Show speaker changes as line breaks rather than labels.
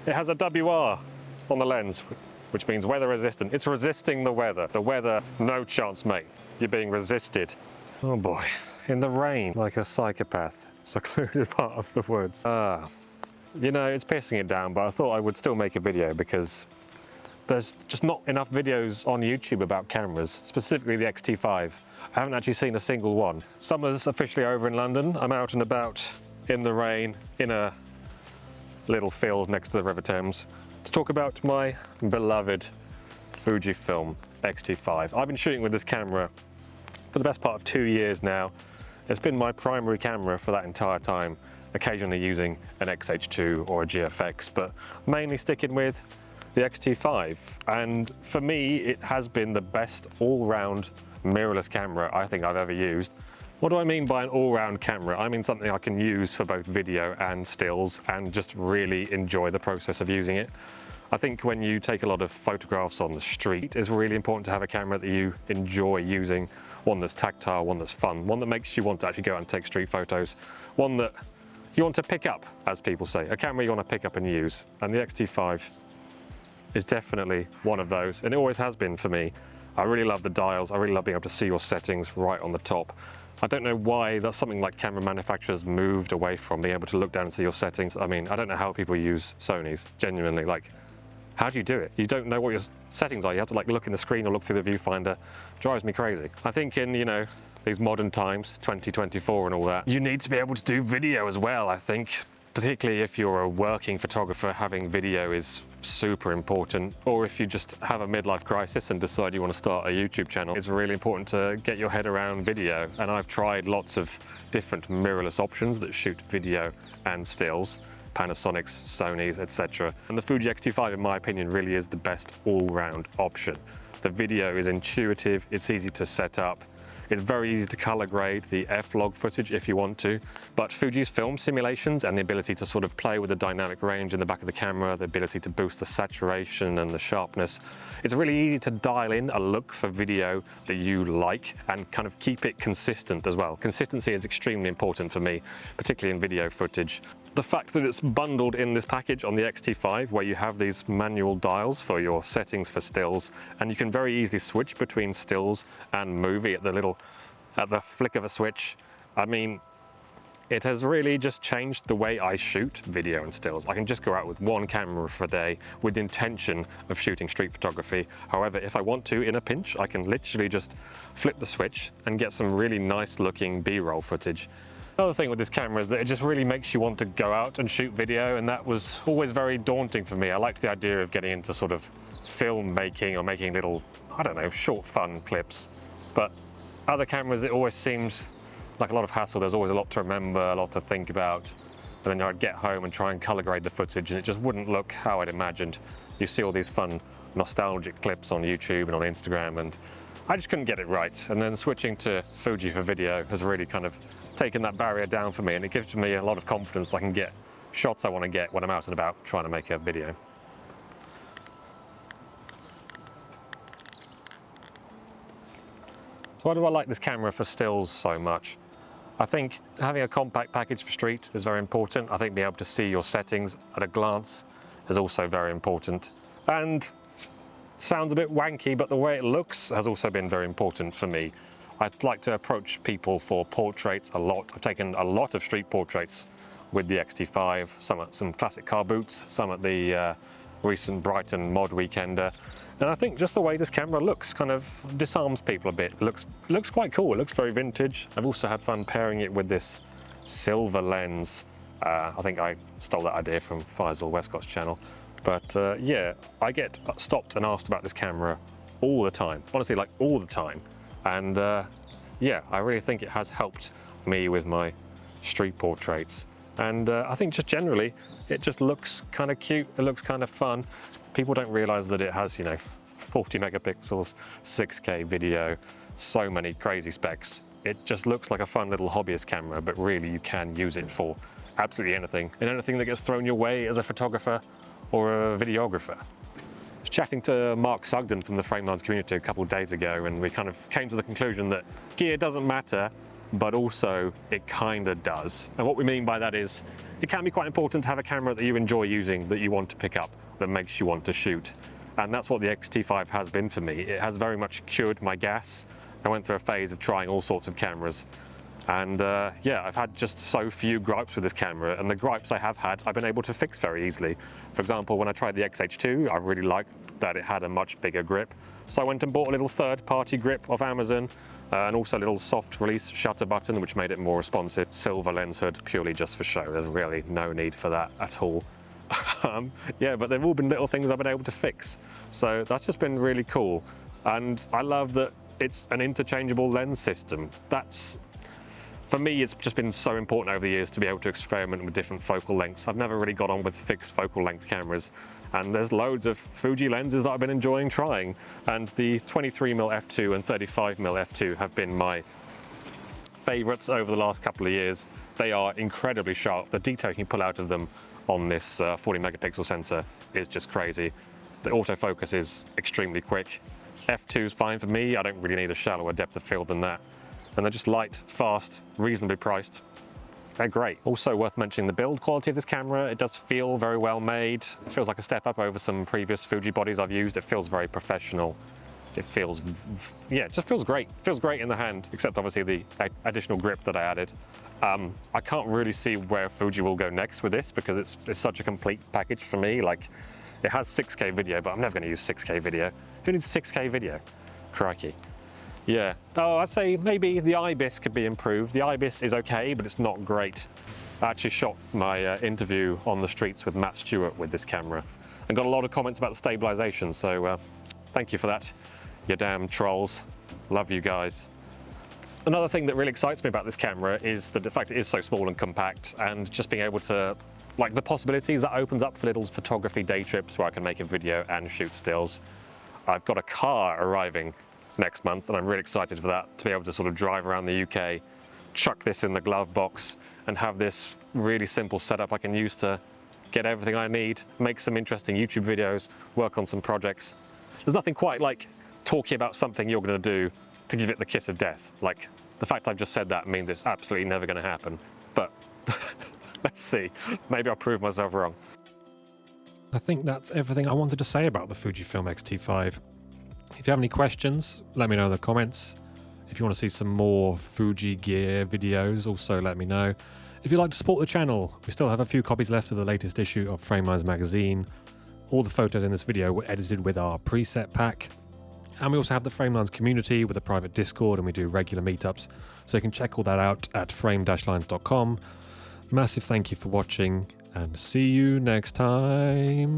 It has a WR on the lens, which means weather resistant. It's resisting the weather. The weather, no chance, mate. You're being resisted. Oh boy, in the rain, like a psychopath, secluded part of the woods. You know, it's pissing it down, but I thought I would still make a video because there's just not enough videos on YouTube about cameras, specifically the X-T5. I haven't actually seen a single one. Summer's officially over in London. I'm out and about in the rain, in a little field next to the River Thames, to talk about my beloved Fujifilm X-T5. I've been shooting with this camera for the best part of 2 years now. It's been my primary camera for that entire time, occasionally using an XH2 or a GFX, but mainly sticking with the X-T5. And for me, it has been the best all-round mirrorless camera I think I've ever used. What do I mean by an all-round camera? I mean something I can use for both video and stills and just really enjoy the process of using it. I think when you take a lot of photographs on the street, it's really important to have a camera that you enjoy using, one that's tactile, one that's fun, one that makes you want to actually go out and take street photos, one that you want to pick up, as people say, a camera you want to pick up and use. And the X-T5 is definitely one of those, and it always has been for me. I really love the dials. I really love being able to see your settings right on the top. I don't know why that's something like camera manufacturers moved away from, being able to look down and see your settings. I mean, I don't know how people use Sonys, genuinely. Like, how do you do it? You don't know what your settings are. You have to like look in the screen or look through the viewfinder. Drives me crazy. I think in, you know, these modern times, 2024 and all that, you need to be able to do video as well, I think. Particularly if you're a working photographer, having video is super important. Or if you just have a midlife crisis and decide you want to start a YouTube channel, it's really important to get your head around video. And I've tried lots of different mirrorless options that shoot video and stills. Panasonics, Sonys, etc. And the Fuji X-T5, in my opinion, really is the best all-round option. The video is intuitive, it's easy to set up. It's very easy to color grade the F-log footage if you want to, but Fuji's film simulations and the ability to sort of play with the dynamic range in the back of the camera, the ability to boost the saturation and the sharpness, it's really easy to dial in a look for video that you like and kind of keep it consistent as well. Consistency is extremely important for me, particularly in video footage. The fact that it's bundled in this package on the X-T5, where you have these manual dials for your settings for stills, and you can very easily switch between stills and movie at the flick of a switch. I mean, it has really just changed the way I shoot video and stills. I can just go out with one camera for a day with the intention of shooting street photography. However, if I want to, in a pinch, I can literally just flip the switch and get some really nice looking B-roll footage. Another thing with this camera is that it just really makes you want to go out and shoot video, and that was always very daunting for me. I liked the idea of getting into sort of film making or making little, I don't know, short fun clips. But other cameras, it always seems like a lot of hassle. There's always a lot to remember, a lot to think about. And then I'd get home and try and color grade the footage, and it just wouldn't look how I'd imagined. You see all these fun nostalgic clips on YouTube and on Instagram, and I just couldn't get it right. And then switching to Fuji for video has really kind of taken that barrier down for me, and it gives me a lot of confidence I can get shots I want to get when I'm out and about trying to make a video. So why do I like this camera for stills so much? I think having a compact package for street is very important. I think being able to see your settings at a glance is also very important. And sounds a bit wanky, but the way it looks has also been very important for me. I'd like to approach people for portraits a lot. I've taken a lot of street portraits with the X-T5, some at some classic car boots, some at the recent Brighton Mod Weekender. And I think just the way this camera looks kind of disarms people a bit. It looks quite cool, it looks very vintage. I've also had fun pairing it with this silver lens. I think I stole that idea from Faisal Westcott's channel. But yeah, I get stopped and asked about this camera all the time, honestly, like all the time. And yeah, I really think it has helped me with my street portraits. And I think just generally, it just looks kind of cute, it looks kind of fun. People don't realize that it has, you know, 40 megapixels, 6K video, so many crazy specs. It just looks like a fun little hobbyist camera, but really you can use it for absolutely anything, and anything that gets thrown your way as a photographer or a videographer. I was chatting to Mark Sugden from the Framelines Community a couple of days ago, and we kind of came to the conclusion that gear doesn't matter but also it kind of does. And what we mean by that is it can be quite important to have a camera that you enjoy using, that you want to pick up, that makes you want to shoot. And that's what the X-T5 has been for me. It has very much cured my gas. I went through a phase of trying all sorts of cameras. And yeah, I've had just so few gripes with this camera, and the gripes I have had, I've been able to fix very easily. For example, when I tried the XH2, I really liked that it had a much bigger grip. So I went and bought a little third-party grip off Amazon, and also a little soft release shutter button, which made it more responsive. Silver lens hood, purely just for show. There's really no need for that at all. Yeah, but they've all been little things I've been able to fix. So that's just been really cool. And I love that it's an interchangeable lens system. For me, it's just been so important over the years to be able to experiment with different focal lengths. I've never really got on with fixed focal length cameras, and there's loads of Fuji lenses that I've been enjoying trying, and the 23mm f2 and 35mm f2 have been my favorites over the last couple of years. They are incredibly sharp. The detail you can pull out of them on this 40 megapixel sensor is just crazy. The autofocus is extremely quick. F2 is fine for me. I don't really need a shallower depth of field than that. And they're just light, fast, reasonably priced. They're great. Also worth mentioning the build quality of this camera. It does feel very well made. It feels like a step up over some previous Fuji bodies I've used. It feels very professional. It feels, yeah, it just feels great. It feels great in the hand, except obviously the additional grip that I added. I can't really see where Fuji will go next with this, because it's such a complete package for me. Like, it has 6K video, but I'm never going to use 6K video. Who needs 6K video? Crikey. Yeah. Oh, I'd say maybe the IBIS could be improved. The IBIS is okay, but it's not great. I actually shot my interview on the streets with Matt Stewart with this camera, and got a lot of comments about the stabilization, so thank you for that, you damn trolls. Love you guys. Another thing that really excites me about this camera is the fact it is so small and compact, and just being able to, like, the possibilities that opens up for little photography day trips where I can make a video and shoot stills. I've got a car arriving next month, and I'm really excited for that, to be able to sort of drive around the UK, chuck this in the glove box, and have this really simple setup I can use to get everything I need, make some interesting YouTube videos, work on some projects. There's nothing quite like talking about something you're going to do to give it the kiss of death. Like, the fact I've just said that means it's absolutely never going to happen. But let's see, maybe I'll prove myself wrong. I think that's everything I wanted to say about the Fujifilm X-T5. If you have any questions, let me know in the comments. If you want to see some more Fuji gear videos, also let me know. If you'd like to support the channel, we still have a few copies left of the latest issue of Framelines magazine. All the photos in this video were edited with our preset pack. And we also have the Framelines Community with a private Discord, and we do regular meetups, so you can check all that out at frame-lines.com. Massive thank you for watching, and see you next time.